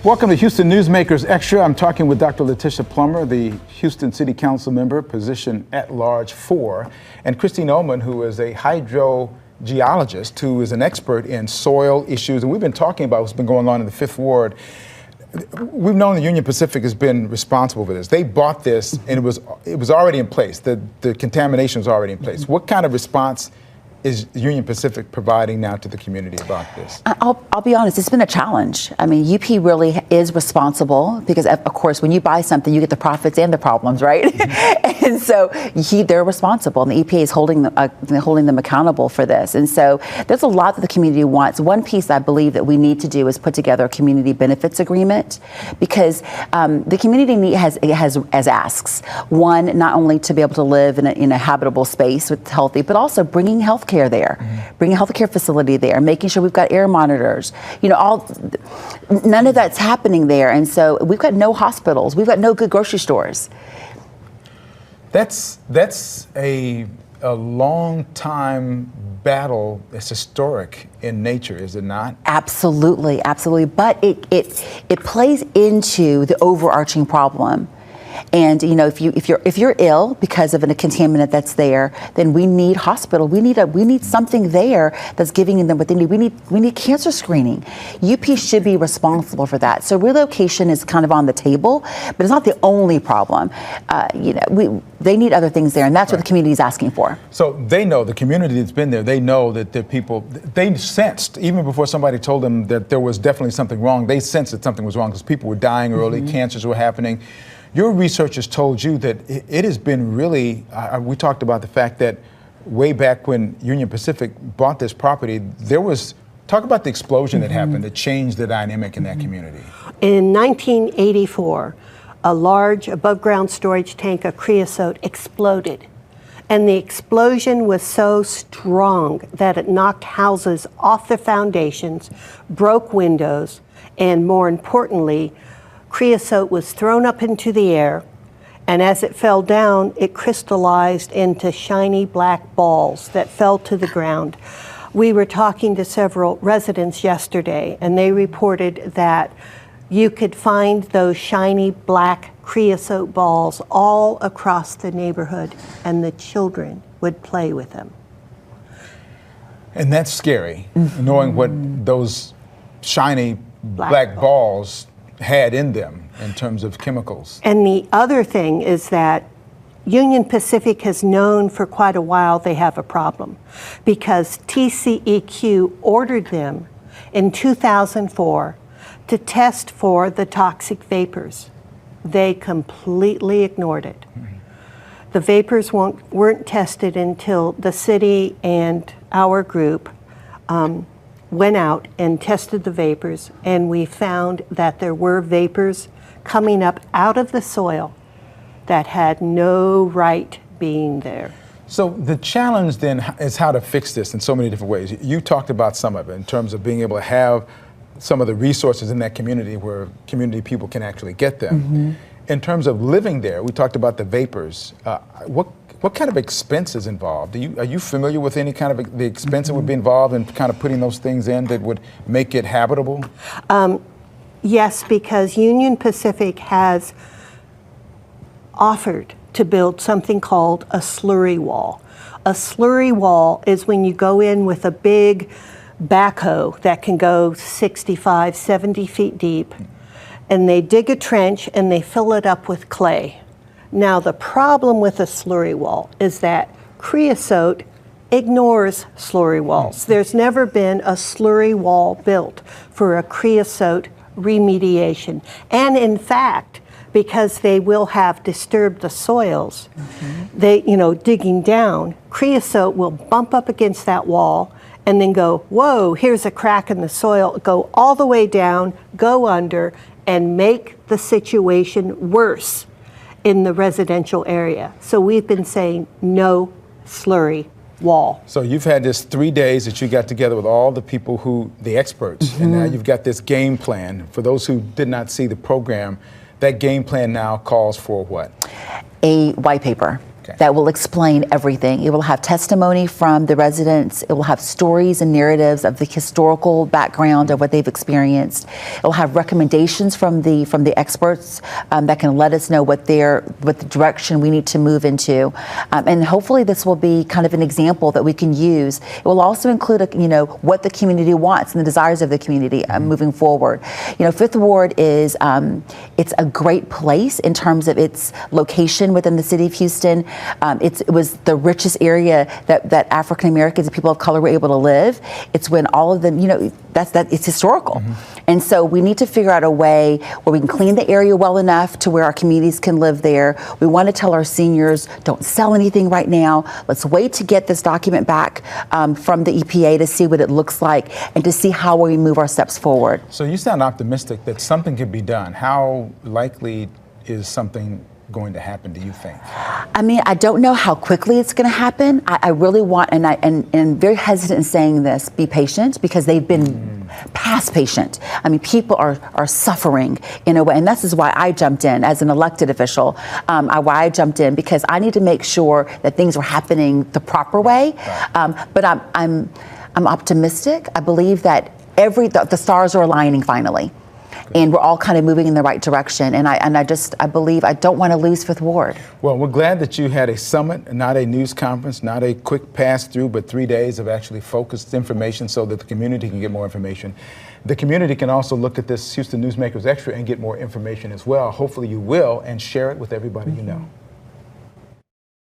Welcome to Houston Newsmakers Extra. I'm talking with Dr. Letitia Plummer, the Houston City Council member, position at large 4, and Christine Ullman, who is a hydrogeologist who is an expert in soil issues. And we've been talking about what's been going on in the Fifth Ward. We've known the Union Pacific has been responsible for this. They bought this, and it was already in place. The contamination was already in place. What kind of response is Union Pacific providing now to the community about this? I'll be honest, it's been a challenge. I mean, UP really is responsible because, of course, when you buy something, you get the profits and the problems, right? Mm-hmm. And so they're responsible, and the EPA is holding them accountable for this. And so there's a lot that the community wants. One piece I believe that we need to do is put together a community benefits agreement, because the community has asks. One, not only to be able to live in a habitable space with healthy, but also bringing health care there, bringing a healthcare facility there, making sure we've got air monitors. You know, none of that's happening there, and so we've got no hospitals, we've got no good grocery stores. That's a long time battle. It's historic in nature, is it not? Absolutely, absolutely. But it plays into the overarching problem. And you know, if you're ill because of a contaminant that's there, then we need hospital. We need something there that's giving them what they need. We need cancer screening. UP should be responsible for that. So relocation is kind of on the table, but it's not the only problem. They need other things there, and that's what the community is asking for. So they know, the community that's been there, they know that the people, they sensed, even before somebody told them that there was definitely something wrong, they sensed that something was wrong because people were dying early, cancers were happening. Your research has told you that it has been really, we talked about the fact that way back when Union Pacific bought this property, talk about the explosion that happened that changed the dynamic in that community. In 1984, a large above-ground storage tank of creosote exploded. And the explosion was so strong that it knocked houses off their foundations, broke windows, and more importantly, creosote was thrown up into the air, and as it fell down, it crystallized into shiny black balls that fell to the ground. We were talking to several residents yesterday, and they reported that you could find those shiny black creosote balls all across the neighborhood, and the children would play with them. And that's scary, knowing what those shiny black balls had in them in terms of chemicals. And the other thing is that Union Pacific has known for quite a while they have a problem, because TCEQ ordered them in 2004 to test for the toxic vapors. They completely ignored it. The vapors weren't tested until the city and our group went out and tested the vapors, and we found that there were vapors coming up out of the soil that had no right being there. So the challenge then is how to fix this in so many different ways. You talked about some of it in terms of being able to have some of the resources in that community where community people can actually get them. In terms of living there, we talked about the vapors. What kind of expense is involved? Are you familiar with any kind of the expense that would be involved in kind of putting those things in that would make it habitable? Yes, because Union Pacific has offered to build something called a slurry wall. A slurry wall is when you go in with a big backhoe that can go 65, 70 feet deep, and they dig a trench and they fill it up with clay. Now, the problem with a slurry wall is that creosote ignores slurry walls. There's never been a slurry wall built for a creosote remediation. And in fact, because they will have disturbed the soils, digging down, creosote will bump up against that wall and then go, whoa, here's a crack in the soil, go all the way down, go under, and make the situation worse in the residential area. So we've been saying no slurry wall. So you've had this 3 days that you got together with all the people the experts, and now you've got this game plan. For those who did not see the program, that game plan now calls for what? A white paper. that will explain everything. It will have testimony from the residents. It will have stories and narratives of the historical background of what they've experienced. It will have recommendations from the experts that can let us know what the direction we need to move into. And hopefully this will be kind of an example that we can use. It will also include, what the community wants and the desires of the community moving forward. Fifth Ward is, it's a great place in terms of its location within the city of Houston. It was the richest area that African Americans and people of color were able to live. It's when all of them, it's historical. And so we need to figure out a way where we can clean the area well enough to where our communities can live there. We want to tell our seniors, don't sell anything right now. Let's wait to get this document back from the EPA to see what it looks like and to see how we move our steps forward. So you sound optimistic that something could be done. How likely is something going to happen, do you think? I mean, I don't know how quickly it's going to happen. I really want, and I'm very hesitant in saying this, be patient, because they've been past patient. I mean, people are suffering in a way, and this is why I jumped in as an elected official. Why I jumped in, because I need to make sure that things are happening the proper way. But I'm optimistic. I believe that the stars are aligning finally. And we're all kind of moving in the right direction. And I believe I don't want to lose Fifth Ward. Well, we're glad that you had a summit, not a news conference, not a quick pass through, but 3 days of actually focused information so that the community can get more information. The community can also look at this Houston Newsmakers Extra and get more information as well. Hopefully you will, and share it with everybody you know.